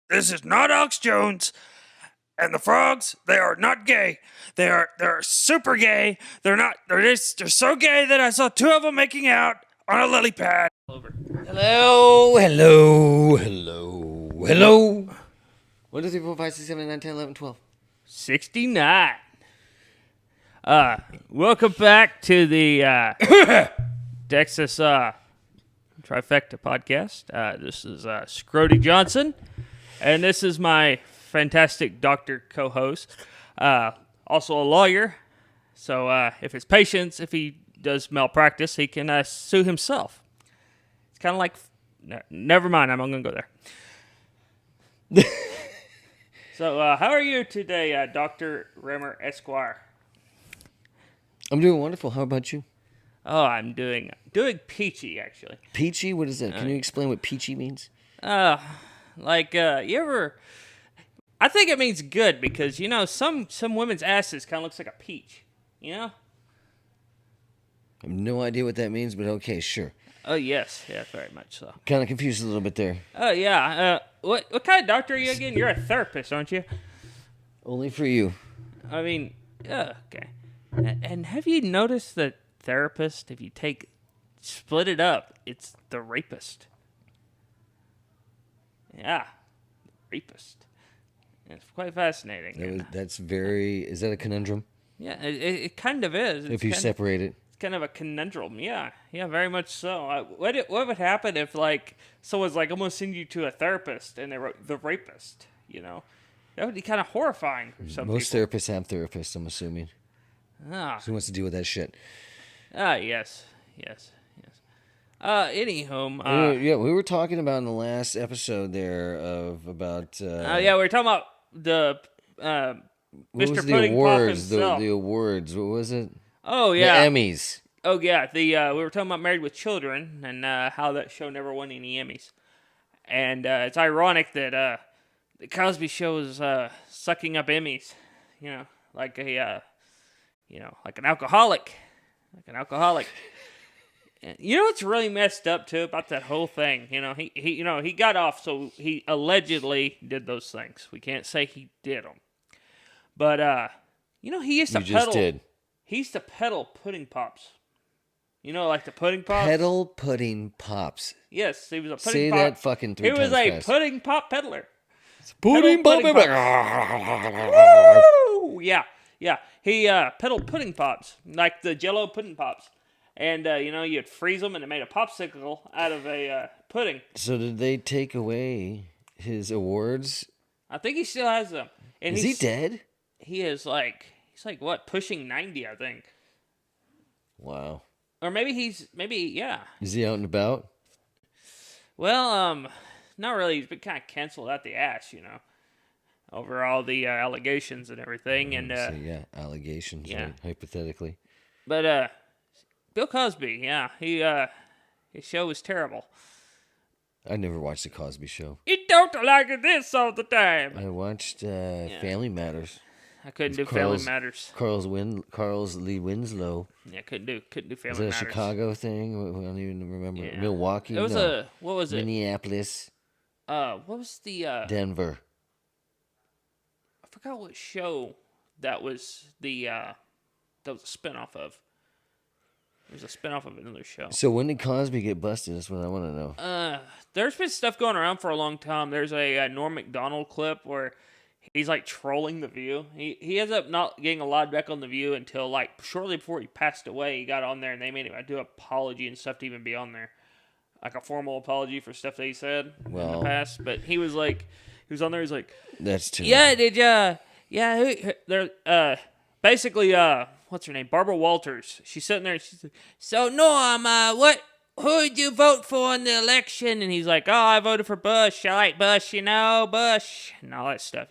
This is not Alex Jones. And the frogs, they are not gay. They're super gay. They're so gay that I saw two of them making out on a lily pad. Hello. 1, 2, 3, 4, 5, 6, 7, 8, 9, 10, 11, 12. 69. Welcome back to the Texas Trifecta podcast. This is Scrody Johnson, and this is my fantastic doctor co-host, also a lawyer. So if it's patients, if he does malpractice, he can sue himself. It's kind of like, never mind, I'm not going to go there. So how are you today, Dr. Remmer Esquire? I'm doing wonderful. How about you? Oh, I'm doing peachy, actually. Peachy? What is that? Can you explain what peachy means? You ever... I think it means good because, you know, some women's asses kind of looks like a peach, you know? I have no idea what that means, but okay, sure. Oh, yes. Yeah, very much so. Kind of confused a little bit there. Oh, yeah. What kind of doctor are you again? You're a therapist, aren't you? Only for you. I mean, okay. And have you noticed that therapist, if you split it up, it's the rapist? Yeah, rapist. It's quite fascinating. Is that a conundrum? Yeah, it kind of is. If you separate it. It's kind of a conundrum. Yeah, very much so. What would happen if, like, someone's like, I'm going to send you to a therapist, and they wrote the rapist, you know? That would be kind of horrifying for some Most people. therapists have therapists, I'm assuming. Ah. So who wants to deal with that shit? Yes. Anywho, Yeah, we were talking about in the last episode there about... we were talking about the what Mr. was the Pudding Pop awards? himself. The awards. What was it? Oh, yeah. The Emmys. Oh, yeah. We were talking about Married with Children and how that show never won any Emmys. And it's ironic that the Cosby show is sucking up Emmys, you know, like an alcoholic. Like an alcoholic. You know what's really messed up too about that whole thing? You know, he got off, so he allegedly did those things. We can't say he did them, but he used to You peddle. just did. He used to peddle pudding pops. You know, like the pudding pops. Pedal pudding pops. Yes, he was a pudding Say pop. that fucking 3 He times was a fast. pudding pop peddler. Pudding pop. Woo! Yeah. He peddled pudding pops, like the Jell-O pudding pops. And, you'd freeze them and it made a popsicle out of a pudding. So did they take away his awards? I think he still has them. And Is he dead? He is he's what, pushing 90, I think. Wow. Or maybe yeah. Is he out and about? Well, not really. He's been kind of canceled out the ass, you know, over all the allegations and everything. And allegations, yeah. Right, hypothetically. But, Bill Cosby, yeah, his show was terrible. I never watched the Cosby Show. You don't like this all the time. I watched Family Matters. I couldn't do Family Matters. Carl's Lee Winslow. Yeah, couldn't do Family Matters. Matters. Is that a Chicago thing? I don't even remember. Yeah. Milwaukee? It was what was it? Minneapolis. What was the Denver. I forgot what show that was that was a spinoff of. It was a spinoff of another show. So when did Cosby get busted? That's what I want to know. There's been stuff going around for a long time. There's a Norm Macdonald clip where he's like trolling The View. He ends up not getting a lot back on The View until like shortly before he passed away. He got on there and they made him do an apology and stuff to even be on there, like a formal apology for stuff that he said in the past. But he was on there. He's like, that's too. Yeah, did ya? Yeah, they're basically what's her name? Barbara Walters. She's sitting there and she's like, so Norm, who did you vote for in the election? And he's like, oh, I voted for Bush. I like Bush, Bush, and all that stuff,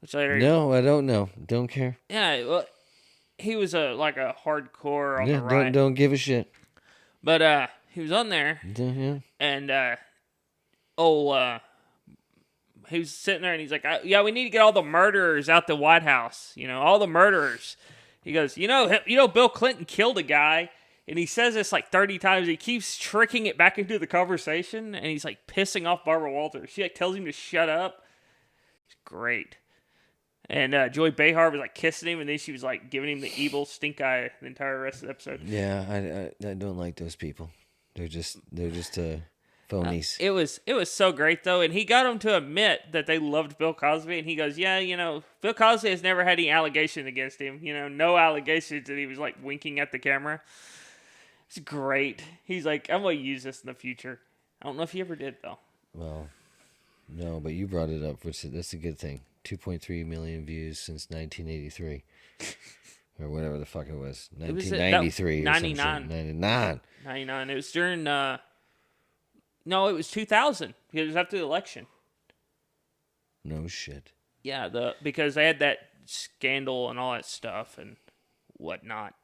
Which later, no, I don't know. Don't care. Yeah, well, he was a hardcore on the right. Don't give a shit. But he was on there, and he was sitting there and he's like, yeah, we need to get all the murderers out the White House. All the murderers. He goes, Bill Clinton killed a guy. And he says this like 30 times. He keeps tricking it back into the conversation. And he's like pissing off Barbara Walters. She like tells him to shut up. It's great. And Joy Behar was like kissing him, and then she was like giving him the evil stink eye the entire rest of the episode. Yeah, I don't like those people. They're just phonies. It was so great though, and he got him to admit that they loved Bill Cosby, and he goes, "Yeah, Bill Cosby has never had any allegation against him. No allegations." And he was like winking at the camera. It's great. He's like, "I'm gonna use this in the future." I don't know if he ever did though. Well, no, but you brought it up, which that's a good thing. 2.3 million views since 1983. Or whatever the fuck it was. 1993. 99. 99. 99. It was during, no, it was 2000. It was after the election. No shit. Yeah, because they had that scandal and all that stuff and whatnot.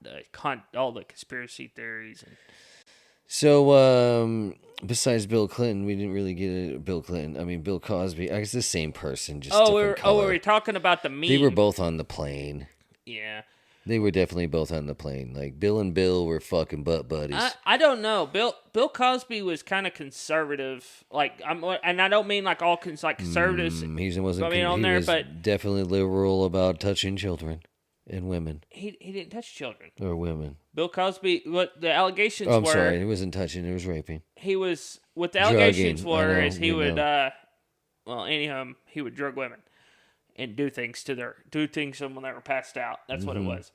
All the conspiracy theories. So, besides Bill Clinton, we didn't really get it. Bill Cosby. I guess the same person, just different color. We were talking about the meme. They were both on the plane. Yeah. They were definitely both on the plane. Like, Bill and Bill were fucking butt buddies. I don't know. Bill Cosby was kind of conservative. And I don't mean like all conservatives. He was definitely liberal about touching children and women. He didn't touch children. Or women. Bill Cosby, what the allegations were... I'm sorry, he wasn't touching, it was raping. He was... What the allegations were is he would... he would drug women and do things to them when they were passed out. That's what it was.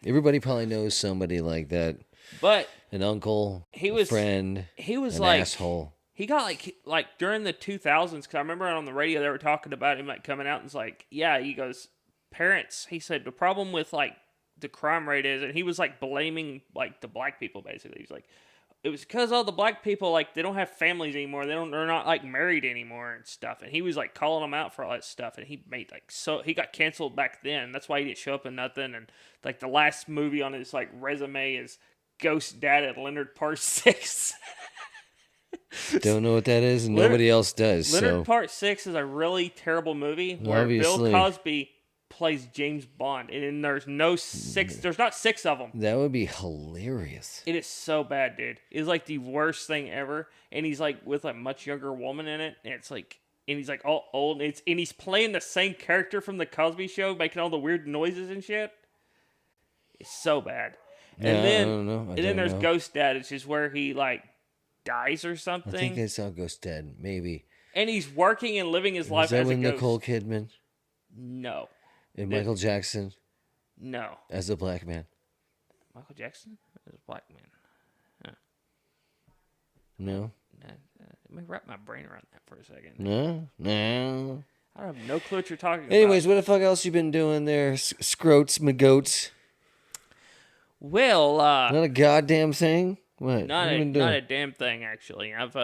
Everybody probably knows somebody like that. But... An uncle, a friend, he was an like... asshole. He got like during the 2000s, because I remember on the radio they were talking about him like coming out and it's like, yeah, he goes, parents, he said, the problem with like the crime rate is, and he was like blaming like the black people basically. He's like, it was because all the black people, like, they don't have families anymore. They're not like married anymore and stuff. And he was like calling them out for all that stuff. And he made he got canceled back then. That's why he didn't show up in nothing. And like the last movie on his like resume is Ghost Dad at Leonard Part 6. Don't know what that is, and nobody else does. Leonard Part 6 is a really terrible movie where Obviously. Bill Cosby plays James Bond, and then there's not 6 of them. That would be hilarious. It is so bad, dude. It's like the worst thing ever, and he's like with a much younger woman in it, and it's like, and he's like all old, and he's playing the same character from the Cosby Show, making all the weird noises and shit. It's so bad. And I don't know. And then there's Ghost Dad, which is where he like dies or something. I think I saw Ghost Dad, maybe. And he's working and living his life Is that as a with ghost. Nicole Kidman? No. And Michael Jackson? No. As a black man? Michael Jackson as a black man. Huh. No? Let me wrap my brain around that for a second. No. I have no clue what you're talking Anyways, about. what the fuck else you been doing there, Scroats, McGoats? Well, Not a goddamn thing? What? Not What you been a doing? damn thing, actually. I've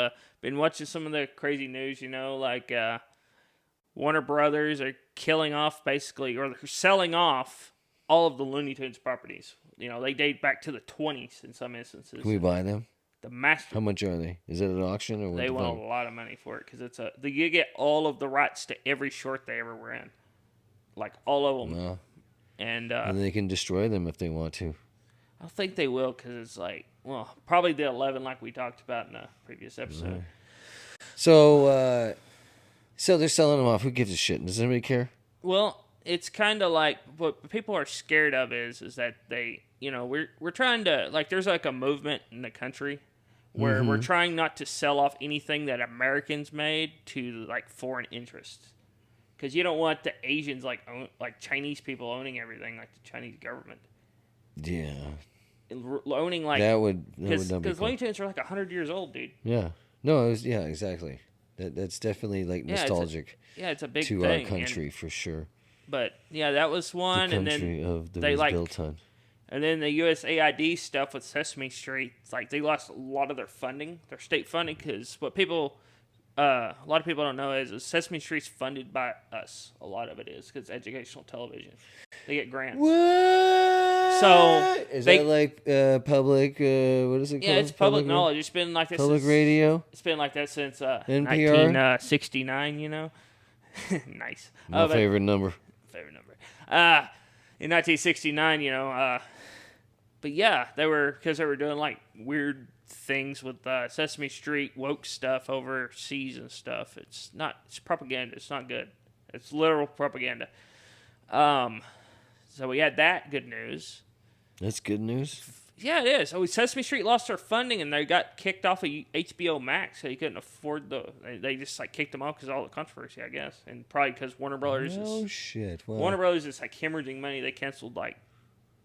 been watching some of the crazy news, like Warner Brothers are killing off basically, or they're selling off all of the Looney Tunes properties. They date back to the 20s in some instances. Can we buy them? The master. How much are they? Is it an auction or what? They want a lot of money for it because you get all of the rights to every short they ever were in, like all of them. No. And they can destroy them if they want to. I think they will because it's like, probably the 11 like we talked about in a previous episode. Right. So they're selling them off. Who gives a shit? Does anybody care? Well, it's kind of like what people are scared of is that they, we're trying to, like, there's like a movement in the country where we're trying not to sell off anything that Americans made to like foreign interests. Because you don't want the Asians like Chinese people owning everything, like the Chinese government. Yeah. Owning like that would not be because cool. Looney Tunes are like 100 years old, dude. Yeah. No, exactly. That's definitely like nostalgic. It's a big to thing, our country for sure. But yeah, that was one, The and country then of the they was built on. And then the USAID stuff with Sesame Street, it's like they lost a lot of their funding, their state funding, because what a lot of people don't know is Sesame Street's funded by us. A lot of it is because it's educational television. They get grants. What? So is that like public? What is it called? Yeah, it's public knowledge. It's been like this. Public radio. It's been like that since NPR? 1969. Nice. My favorite number. Favorite number. In 1969, but yeah, because they were doing like weird things with Sesame Street woke stuff overseas and stuff. It's propaganda. It's not good. It's literal propaganda. So we had that good news. That's good news. Yeah, it is. Oh, Sesame Street lost their funding and they got kicked off of HBO Max. So you couldn't afford they just like kicked them off because of all the controversy, I guess, and probably because Warner Brothers. Oh shit! Well, Warner Brothers is like hemorrhaging money. They canceled like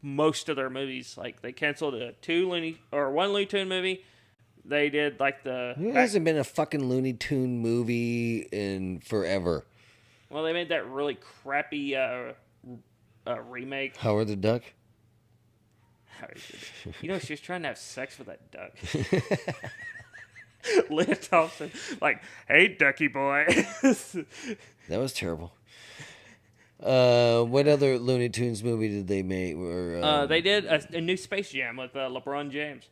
most of their movies. Like they canceled one Looney Tune movie. They did like there hasn't been a fucking Looney Tune movie in forever. Well, they made that really crappy remake. Howard the Duck. You know, she was trying to have sex with that duck. Leah Thompson, like, hey, ducky boy. That was terrible. What other Looney Tunes movie did they make? They did a new Space Jam with LeBron James,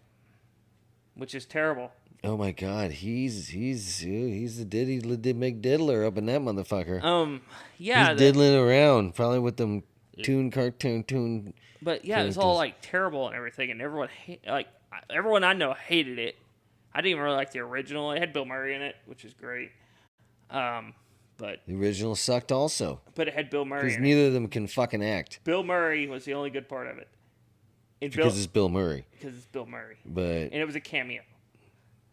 which is terrible. Oh my God, he's the Diddy McDiddler up in that motherfucker. Yeah, he's diddling around, probably with them cartoon. But yeah, it was all like terrible and everything, and everyone I know hated it. I didn't even really like the original. It had Bill Murray in it, which is great. But the original sucked also. But it had Bill Murray. Because neither of them can fucking act. Bill Murray was the only good part of it. Because it's Bill Murray. Because it's Bill Murray. And it was a cameo.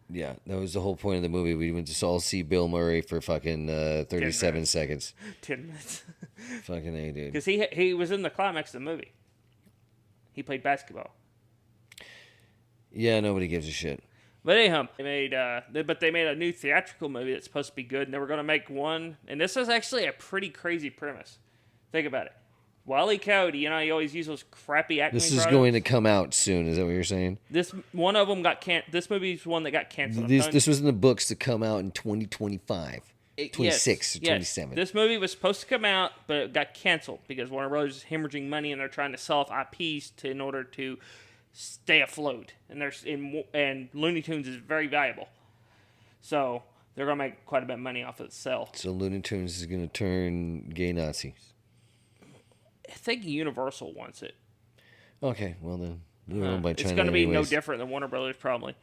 Yeah, that was the whole point of the movie. We went to all see Bill Murray for fucking 37 seconds. 10 minutes. Fucking A, dude. Because he was in the climax of the movie. He played basketball. Yeah, nobody gives a shit. But anyhow, they made a new theatrical movie that's supposed to be good, and they were going to make one. And this is actually a pretty crazy premise. Think about it. Wile E. Coyote, you know, you always use those crappy Acme This is products. going to come out soon. Is that what you're saying? This one of them got This movie's one that got canceled. This was in the books to come out in 2025. 26 or yes. 27. This movie was supposed to come out, but it got canceled because Warner Brothers is hemorrhaging money and they're trying to sell off IPs in order to stay afloat. And Looney Tunes is very valuable. So they're going to make quite a bit of money off of the sale. So Looney Tunes is going to turn gay Nazis. I think Universal wants it. Okay, well then. It's going to be no different than Warner Brothers probably.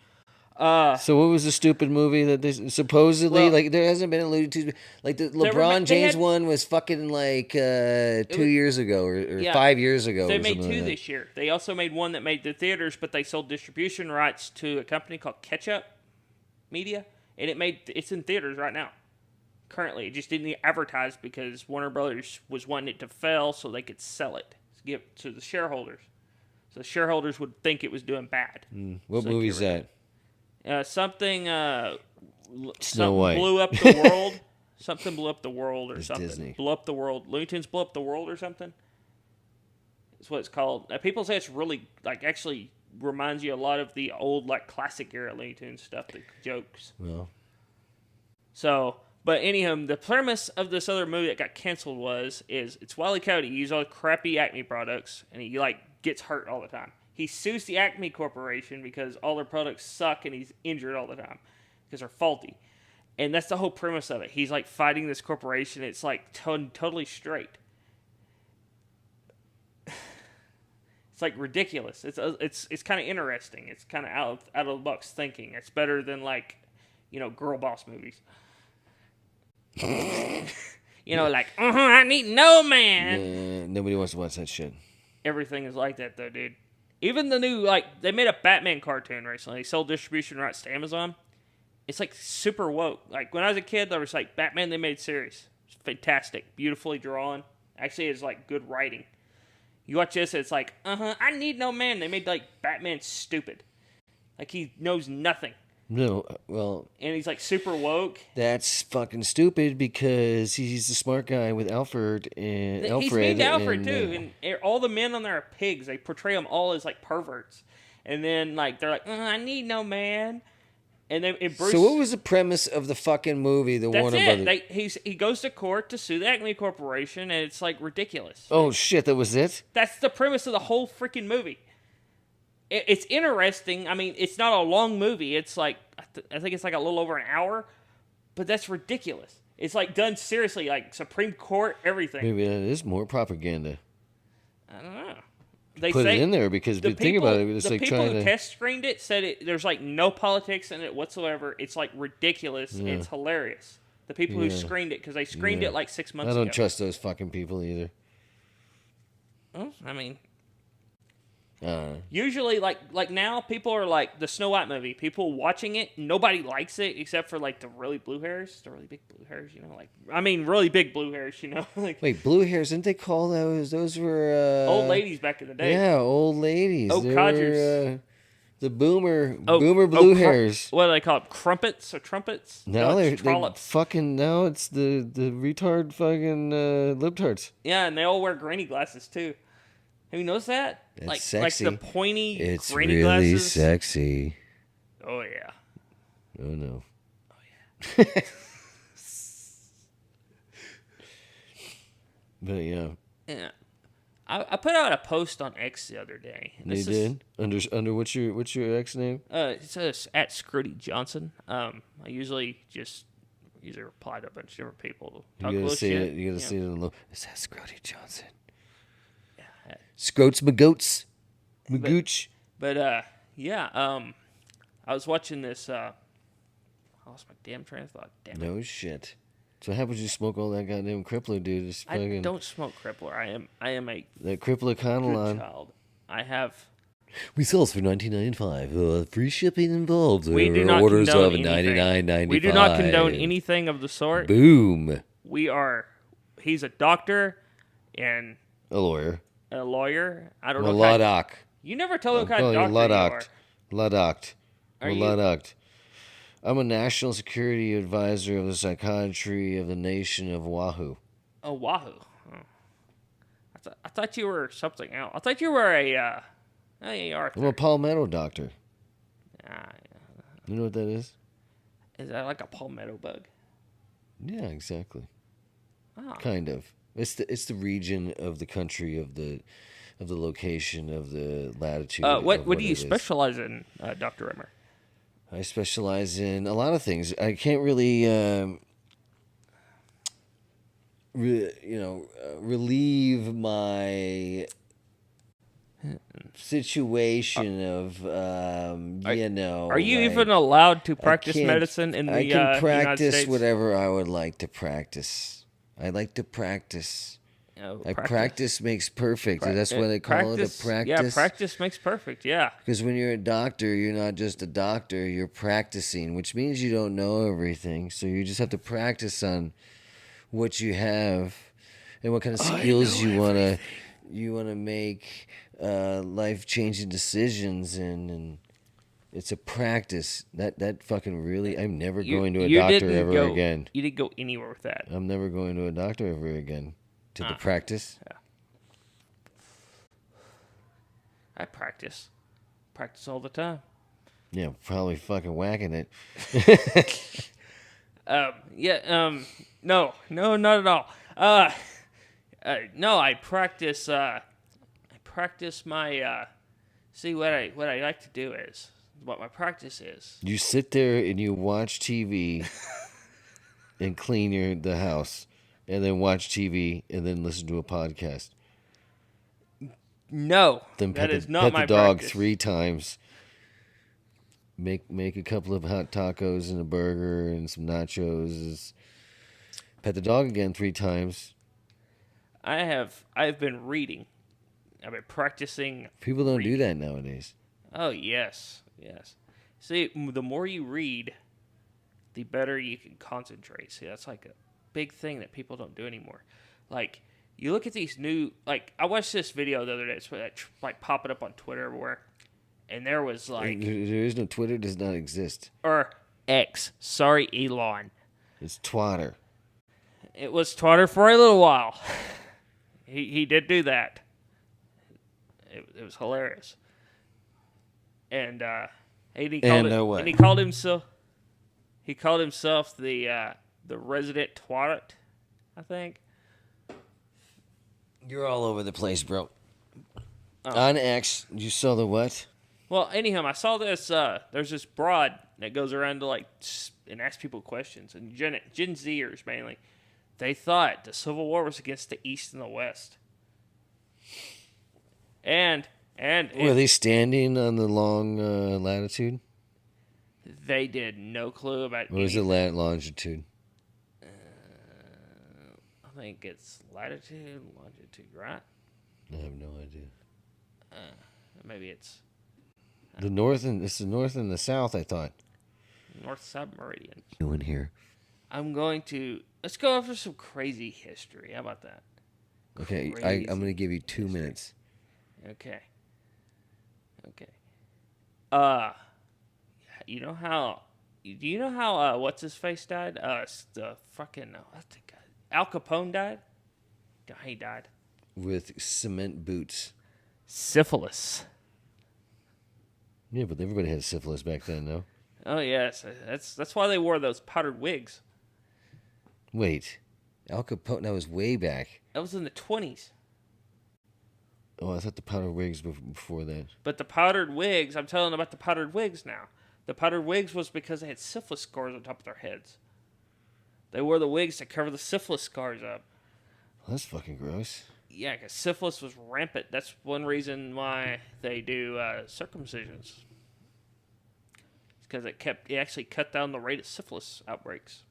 So what was the stupid movie that they supposedly like? There hasn't been a Looney Tunes like the LeBron James one was fucking like 2 years ago or 5 years ago. They made two this year. They also made one that made the theaters, but they sold distribution rights to a company called Ketchup Media, and it's in theaters right now. Currently, it just didn't advertise because Warner Brothers was wanting it to fail so they could sell it to give it to the shareholders. So the shareholders would think it was doing bad. What movie is that? Something Snow White blew up the world. Something blew up the world or it's something. Disney. Blew up the world. Looney Tunes blew up the world or something. That's what it's called. People say it's really actually reminds you a lot of the old classic era Looney Tunes stuff, the jokes. Well. So, but anyhow, the premise of this other movie that got canceled is it's Wile E. Coyote. He uses all the crappy Acme products and he gets hurt all the time. He sues the Acme Corporation because all their products suck and he's injured all the time because they're faulty. And that's the whole premise of it. He's fighting this corporation. It's totally straight. It's ridiculous. It's kind of interesting. It's kind of out of the box thinking. It's better than girl boss movies. I need no man. Nobody wants to watch that shit. Everything is like that though, dude. Even the new, they made a Batman cartoon recently. They sold distribution rights to Amazon. It's, super woke. When I was a kid, there was, Batman they made series. It's fantastic. Beautifully drawn. Actually, it's, good writing. You watch this, it's I need no man. They made, Batman stupid. He knows nothing. No, well... And he's, super woke. That's fucking stupid because he's the smart guy with Alfred and Alfred. He's mean to Alfred, too. And all the men on there are pigs. They portray them all as, perverts. And then, they're I need no man. And then Bruce... So what was the premise of the fucking movie, the Warner Brothers? He goes to court to sue the Acme Corporation, and it's, ridiculous. Oh, shit, that was it? That's the premise of the whole freaking movie. It's interesting. I mean, it's not a long movie. It's I think it's a little over an hour, but that's ridiculous. It's done seriously, Supreme Court, everything. Maybe that is more propaganda. I don't know. They put it in there because think about it. It's the people trying who to test screened it said there's no politics in it whatsoever. It's ridiculous. Yeah. It's hilarious. The people who screened it, because they screened it like 6 months ago. I don't trust those fucking people either. Well, I mean, usually, like now, people are like the Snow White movie. People watching it, nobody likes it except for like the really blue hairs, the really big blue hairs. You know, like really big blue hairs. You know, like wait, blue hairs? Didn't they call those? Those were old ladies back in the day. Yeah, old ladies. Oak Codgers. The boomer blue hairs. What do they call it? Crumpets or trumpets? Now they're fucking. Now it's the retard fucking libtards. Yeah, and they all wear granny glasses too. Have you noticed that? It's sexy. Like the pointy it's granny really glasses. It's really sexy. Oh yeah. Oh no. Oh yeah. But yeah. Yeah. I put out a post on X the other day. You did? Under what's your X name? It says at Scrooty Johnson. I usually just reply to a bunch of different people. You gotta see it. You gotta see it on the. It says Scrooty Johnson. Yeah. Scroats Magoats. Magooch. But yeah. I was watching this. I lost my damn train of thought. Damn it. No shit. So how would you smoke all that goddamn crippler, dude? Just fucking... I don't smoke crippler. I am a that crippler Conalon child. I have. We sell for $19.95. Free shipping involved. We do not orders condone of $99.95. We do not condone anything of the sort. Boom. He's a doctor and a lawyer. I don't know. A law doc. You never tell them what kind of doctor you are. Ladoct. Ladoct. I'm a national security advisor of the psychiatry of the nation of Oahu. Oh, Oahu. Oh. I thought you were something else. I thought you were a... I'm a palmetto doctor. Yeah. You know what that is? Is that like a palmetto bug? Yeah, exactly. Oh. Kind of. It's the region of the country of the location of the latitude. What do you specialize in, Dr. Rimmer? I specialize in a lot of things. I can't really, relieve my situation of, Are you even allowed to practice medicine in the I can practice United States? whatever I would like to practice. I like to practice. Practice makes perfect. That's why they call it a practice. Yeah, practice makes perfect, yeah. Because when you're a doctor, you're not just a doctor, you're practicing, which means you don't know everything. So you just have to practice on what you have and what kind of skills you want to make life-changing decisions in. And it's a practice. That fucking really... I'm never going to a doctor ever again. You didn't go anywhere with that. I'm never going to a doctor ever again. To the practice? Yeah. I practice. Practice all the time. Yeah, probably fucking whacking it. No, not at all. No, I practice my, see, what I like to do is, what my practice is. You sit there and you watch TV and clean the house. And then watch TV, and then listen to a podcast. No, then that is not my practice. Pet the dog practice. 3 times. Make a couple of hot tacos and a burger and some nachos. Pet the dog again 3 times. I've been reading. I've been practicing. People don't do that nowadays. Oh yes. See, the more you read, the better you can concentrate. See, that's like a big thing that people don't do anymore. Like, you look at these new, like, I watched this video the other day, it's like popping up on Twitter everywhere, and there was like... There is no Twitter, does not exist. Or X. Sorry, Elon. It's Twatter. It was Twatter for a little while. He did do that. It was hilarious. And he called himself the resident twat, I think. You're all over the place, bro. On X, you saw the what? Well, anyhow, I saw this. There's this broad that goes around to and asks people questions, and Gen Zers mainly. They thought the Civil War was against the East and the West. And were they standing on the long latitude? They did no clue about. What was the longitude? think it's latitude, longitude, right? I have no idea. Maybe it's It's the north and the south, I thought. north-south meridian. Doing here. Let's go over some crazy history. How about that? Okay, Crazy I'm going to give you 2 minutes. Okay. You know how? Do you know how? What's his face died? The fucking what's the guy? Al Capone died. He died. With cement boots. Syphilis. Yeah, but everybody had syphilis back then, though. Oh yes, that's why they wore those powdered wigs. Wait, Al Capone, that was way back. That was in the 20s. Oh, I thought the powder wigs were before that. But the powdered wigs, I'm telling about the powdered wigs now. The powdered wigs was because they had syphilis scars on top of their heads. They wore the wigs to cover the syphilis scars up. Well, that's fucking gross. Yeah, because syphilis was rampant. That's one reason why they do circumcisions. It's because it actually cut down the rate of syphilis outbreaks.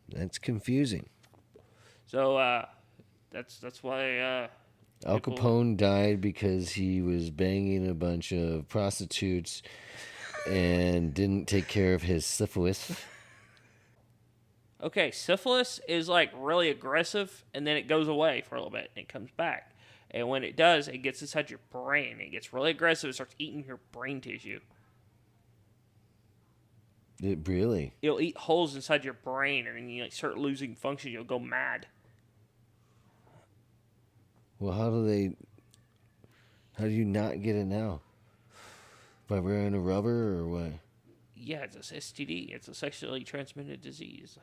That's confusing. So that's why Al Capone died because he was banging a bunch of prostitutes and didn't take care of his syphilis. Okay, syphilis is like really aggressive, and then it goes away for a little bit, and it comes back. And when it does, it gets inside your brain. It gets really aggressive. It starts eating your brain tissue. It really? It'll eat holes inside your brain, and then you start losing function. You'll go mad. Well, how do you not get it now? By wearing a rubber or what? Yeah, it's a STD. It's a sexually transmitted disease.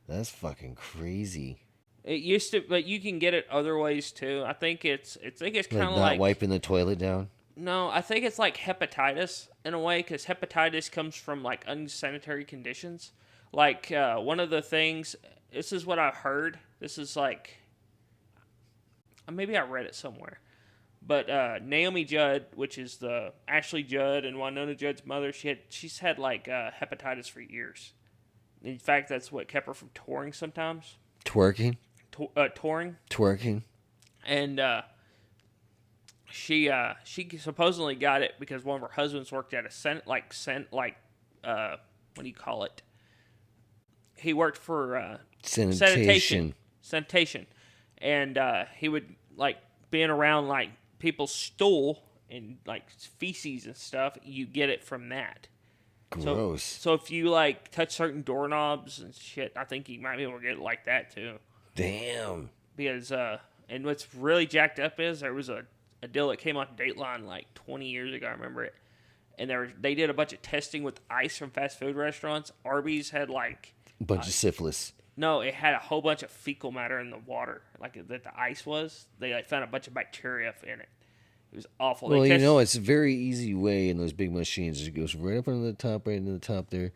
That's fucking crazy. It used to, but you can get it other ways too. I think it's kind of Not like wiping the toilet down? no. I think it's like hepatitis in a way, because hepatitis comes from like unsanitary conditions. Like one of the things. This is what I've heard. This is like maybe I read it somewhere. But Naomi Judd, which is the Ashley Judd and Winona Judd's mother, she's had like hepatitis for years. In fact, that's what kept her from touring sometimes. Twerking? Touring. Twerking. And she supposedly got it because one of her husbands worked at a what do you call it? He worked for Sanitation. Sanitation, and he would like being around like people's stool and like feces and stuff. You get it from that. Gross. So if you like touch certain doorknobs and shit, I think you might be able to get it like that too. Damn. Because and what's really jacked up is there was a deal that came on Dateline like 20 years ago. I remember it, and they did a bunch of testing with ice from fast food restaurants. Arby's had like A bunch of syphilis. no, it had a whole bunch of fecal matter in the water, like that the ice was. They like found a bunch of bacteria in it. It was awful. Well, it's a very easy way in those big machines. It goes right up into the top, right into the top there.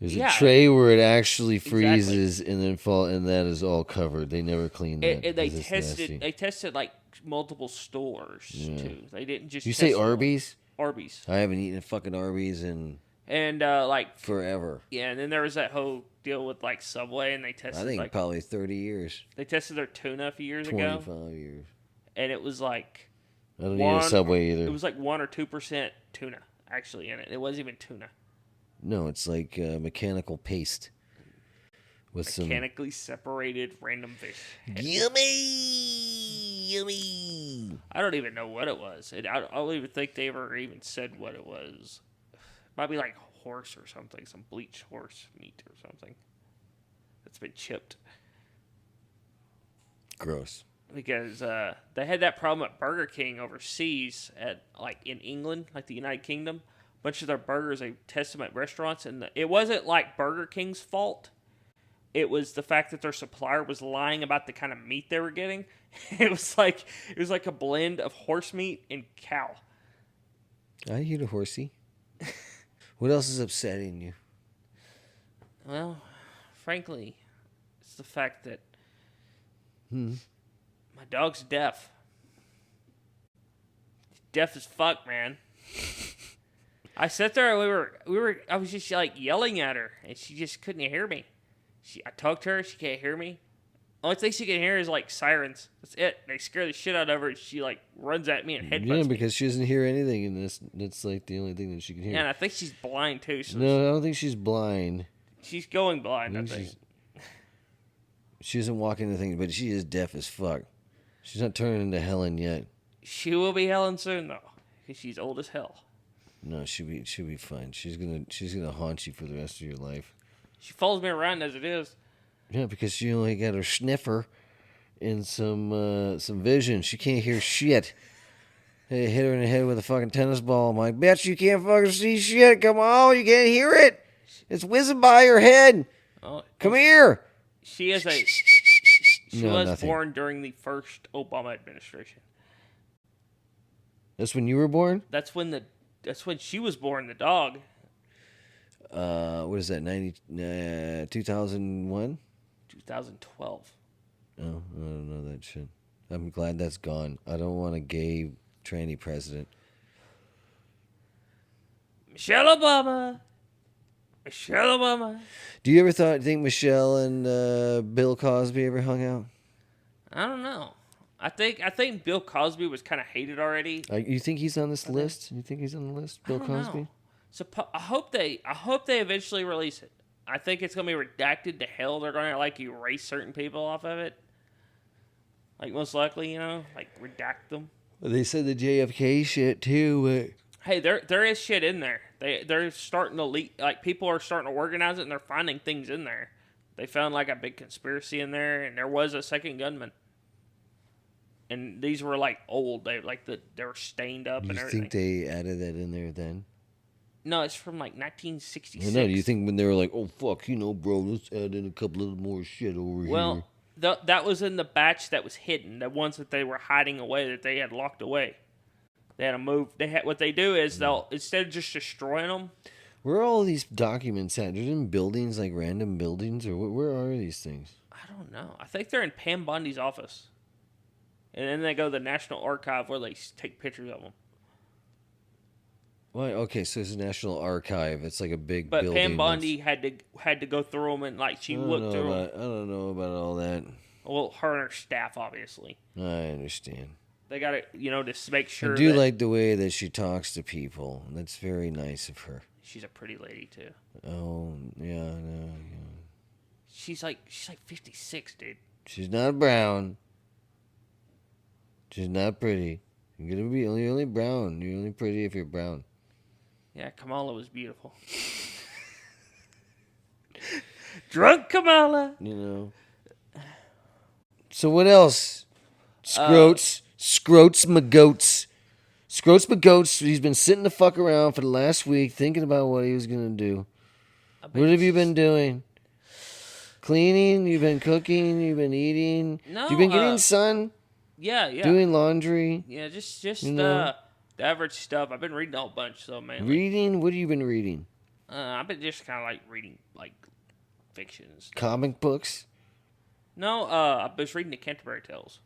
There's a tray where it actually freezes and then and that is all covered. They never clean that. They tested like multiple stores too. They didn't just. You say Arby's? Arby's. I haven't eaten a fucking Arby's in like forever. Yeah, and then there was that whole deal with like Subway, and they tested. I think like, probably 30 years. They tested their tuna a few years 25 ago. 25 years. And it was like. I don't eat a Subway either. It was like 1 or 2% tuna actually in it. It wasn't even tuna. No, it's like mechanical paste with mechanically separated random fish. Yummy. I don't even know what it was. I don't even think they ever even said what it was. It might be like horse or something, some bleached horse meat or something that's been chipped. Gross. Because they had that problem at Burger King overseas, in England, like the United Kingdom. A bunch of their burgers, they test them at restaurants, and it wasn't like Burger King's fault. It was the fact that their supplier was lying about the kind of meat they were getting. It was like a blend of horse meat and cow. I eat a horsey. What else is upsetting you? Well, frankly, it's the fact that my dog's deaf. Deaf as fuck, man. I sat there and I was just like yelling at her, and she just couldn't hear me. I talk to her. She can't hear me. Only thing she can hear is like sirens. That's it. They scare the shit out of her. And she like runs at me and headbutts Yeah, me. because she doesn't hear anything in this. That's like the only thing that she can hear. Yeah, and I think she's blind too. So No, I don't think she's blind. she's going blind. I think. She doesn't walk into things, but she is deaf as fuck. She's not turning into Helen yet. She will be Helen soon though, because she's old as hell. No, she'll be fine. She's gonna haunt you for the rest of your life. She follows me around as it is. Yeah, because she only got her sniffer and some vision. She can't hear shit. Hey, hit her in the head with a fucking tennis ball. I'm like, bitch, you can't fucking see shit. Come on, you can't hear it. It's whizzing by your head. Oh, Come here. She is a. She No, was nothing. born during the first Obama administration. That's when you were born? That's when she was born. The dog. What is that, 2001? 2012. Oh, I don't know that shit. I'm glad that's gone. I don't want a gay tranny president. Michelle Obama. Michelle Obama. Do you ever think Michelle and Bill Cosby ever hung out? I don't know. I think Bill Cosby was kind of hated already. You think he's on this list? You think he's on the list, Bill I don't Cosby? know. So I hope they eventually release it. I think it's gonna be redacted to hell. They're gonna like erase certain people off of it. Like most likely, like redact them. Well, they said the JFK shit too. Hey, there is shit in there. They're starting to leak. Like people are starting to organize it, and they're finding things in there. They found like a big conspiracy in there, and there was a second gunman. And these were like old. They were stained up and You everything. think they added that in there then? No, it's from like 1966. No, do you think when they were like, oh fuck, bro, let's add in a couple of more shit over here? Well, that was in the batch that was hidden. The ones that they were hiding away, that they had locked away. They had to move. What they do is they'll, instead of just destroying them. Where are all these documents at? They're in buildings, like random buildings, or where are these things? I don't know. I think they're in Pam Bundy's office. And then they go to the National Archive where they take pictures of them. Why? Okay, so it's a National Archive. It's like a big But building. Pam Bundy had to go through them, and like she looked through them. I don't know about all that. Well, her and her staff, obviously. I understand. They got to, just make sure. I do that like the way that she talks to people. That's very nice of her. she's a pretty lady too. Oh, yeah, I know. Yeah. She's like 56, dude. She's not brown. She's not pretty. You're gonna be only brown. You're only pretty if you're brown. Yeah, Kamala was beautiful. Drunk Kamala. So what else? Scroats my goats. Scroats my goats. He's been sitting the fuck around for the last week thinking about what he was gonna do. What have you been doing? Cleaning? You've been cooking? You've been eating? No, You've been getting sun? Yeah. Doing laundry? Yeah, just the average stuff. I've been reading a whole bunch, so man. Reading? What have you been reading? I've been just kind of like reading like fiction and stuff. Comic books? No, I was reading the Canterbury Tales.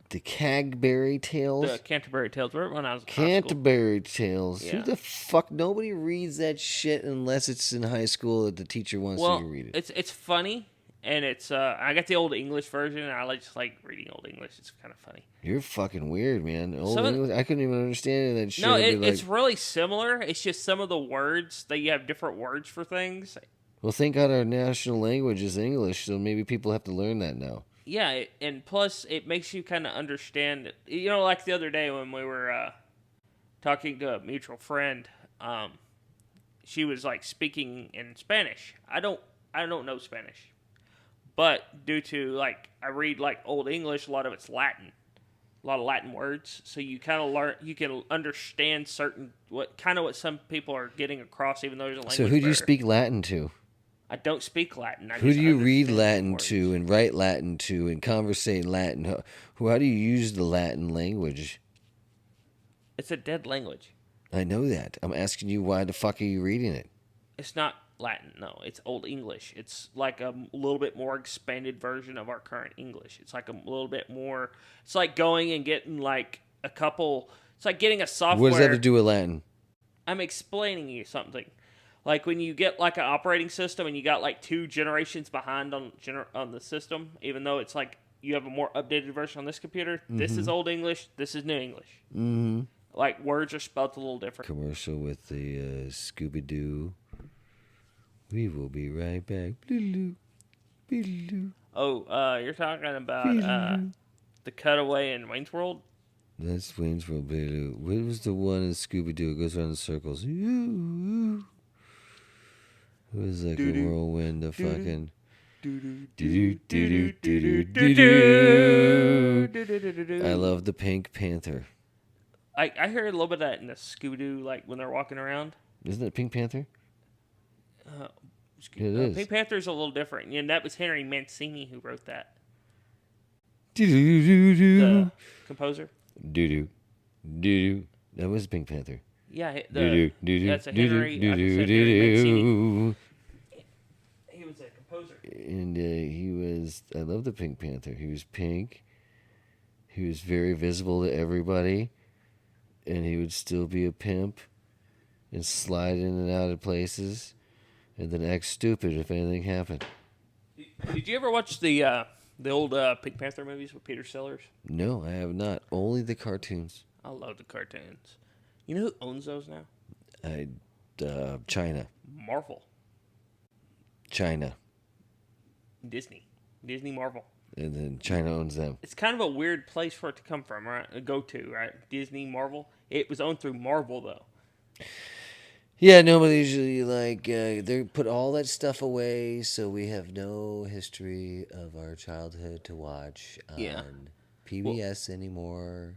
The Cagberry Tales? The Canterbury Tales. Remember when I was in high school? Canterbury Tales. Yeah. Who the fuck? Nobody reads that shit unless it's in high school that the teacher wants you to read it. It's funny, and it's I got the old English version, and I just like reading old English. It's kind of funny. You're fucking weird, man. Old Some of- English, I couldn't even understand that shit. No, I'd be it's like, really similar. It's just some of the words that you have different words for things. well, thank God our national language is English, so maybe people have to learn that now. Yeah, and plus it makes you kind of understand. Like the other day when we were talking to a mutual friend, she was like speaking in Spanish. I don't know Spanish, but due to like I read like Old English, a lot of it's Latin, a lot of Latin words. So you kind of learn, you can understand what some people are getting across, even though there's a language. So who do you barrier. speak Latin to? I don't speak Latin. Who do you read Latin to and write Latin to and conversate Latin? How do you use the Latin language? It's a dead language. I know that. I'm asking you, why the fuck are you reading it? It's not Latin, no. It's Old English. It's like a little bit more expanded version of our current English. It's like a little bit more. It's like going and getting like a couple. It's like getting a software. What does that have to do with Latin? I'm explaining you something. Like when you get like an operating system and you got like 2 generations behind on the system, even though it's like you have a more updated version on this computer. This is Old English. This is New English. Mm-hmm. Like words are spelled a little different. Commercial with the Scooby-Doo. We will be right back. Beedaloo, beedaloo, Oh, you're talking about the cutaway in Wayne's World? That's Wayne's World. Beedaloo. What was the one in Scooby-Doo? It goes around in circles. It was like a whirlwind of fucking... I love the Pink Panther. I heard a little bit of that in the Scooby-Doo, like when they're walking around. Isn't it Pink Panther? It is. Pink Panther's a little different. And that was Henry Mancini who wrote that. The Composer. Doo-doo. Doo-doo. That was Pink Panther. Yeah, That's a Henry Mancini. He was a composer. And he was... I love the Pink Panther. He was pink. He was very visible to everybody. And he would still be a pimp. And slide in and out of places. And then act stupid if anything happened. Did you ever watch the old Pink Panther movies with Peter Sellers? No, I have not. Only the cartoons. I love the cartoons. You know who owns those now? China. Marvel. China. Disney. Disney Marvel. And then China owns them. It's kind of a weird place for it to come from, right? Go to, right? Disney Marvel. It was owned through Marvel, though. Yeah, nobody usually, they put all that stuff away, so we have no history of our childhood to watch on PBS anymore.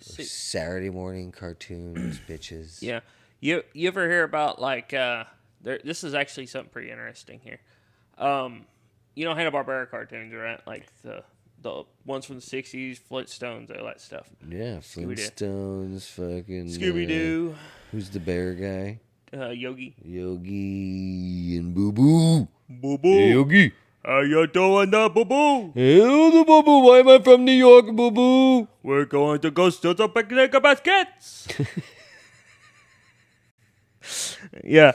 Saturday morning cartoons, bitches. Yeah. You ever hear about, this is actually something pretty interesting here. You know Hanna-Barbera cartoons, right? Like the ones from the 60s, Flintstones, all that stuff. Yeah, Flintstones, fucking... Scooby-Doo. Who's the bear guy? Yogi. Yogi and Boo-Boo. Boo-Boo. Hey, Yogi. How you doing there, Boo-Boo? Hello, the Boo-Boo. Why am I from New York, Boo-Boo? We're going to go steal the picnic baskets. Yeah.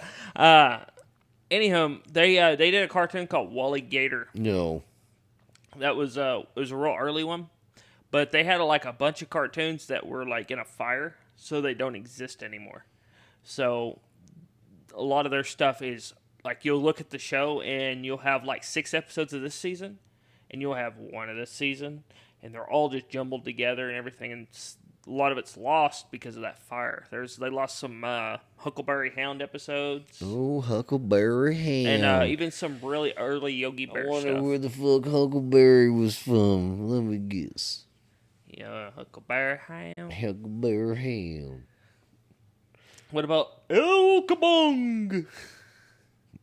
Anyhow, they did a cartoon called Wally Gator. No. That was it was a real early one, but they had a bunch of cartoons that were like in a fire, so they don't exist anymore. So a lot of their stuff is like you'll look at the show and you'll have 6 episodes of this season, and you'll have 1 of this season, and they're all just jumbled together and everything, and a lot of it's lost because of that fire. They lost some Huckleberry Hound episodes. Oh, Huckleberry Hound. And even some really early Yogi Bear stuff. I wonder where the fuck Huckleberry was from. Let me guess. Yeah, Huckleberry Hound. Huckleberry Hound. What about El Kabong?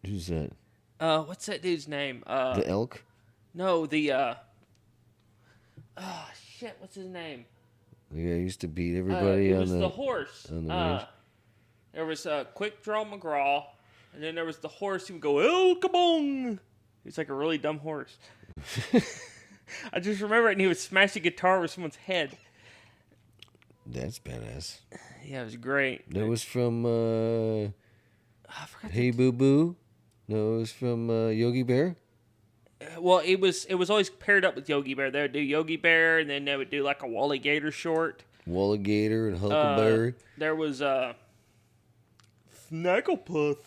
Who's that? What's that dude's name? The elk? No, the what's his name? The guy used to beat everybody on the horse. On the range. There was Quick Draw McGraw, and then there was the horse who would go, El Kabong! He's like a really dumb horse. I just remember it, and he would smash the guitar with someone's head. That's badass. Yeah, it was great. That was from Hey Boo Boo? No, it was from Yogi Bear? Well, it was always paired up with Yogi Bear. They would do Yogi Bear, and then they would do a Wally Gator short. Wally Gator and Huckleberry. There was Snagglepuss,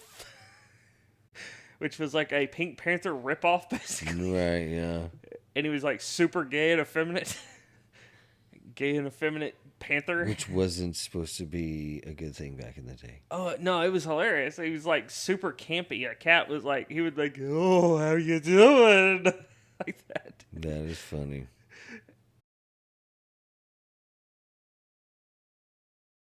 which was like a Pink Panther ripoff, basically. Right, yeah. And he was super gay and effeminate. Gay and effeminate panther. Which wasn't supposed to be a good thing back in the day. Oh, no, it was hilarious. He was super campy. A cat was he would oh, how you doing? Like that. That is funny.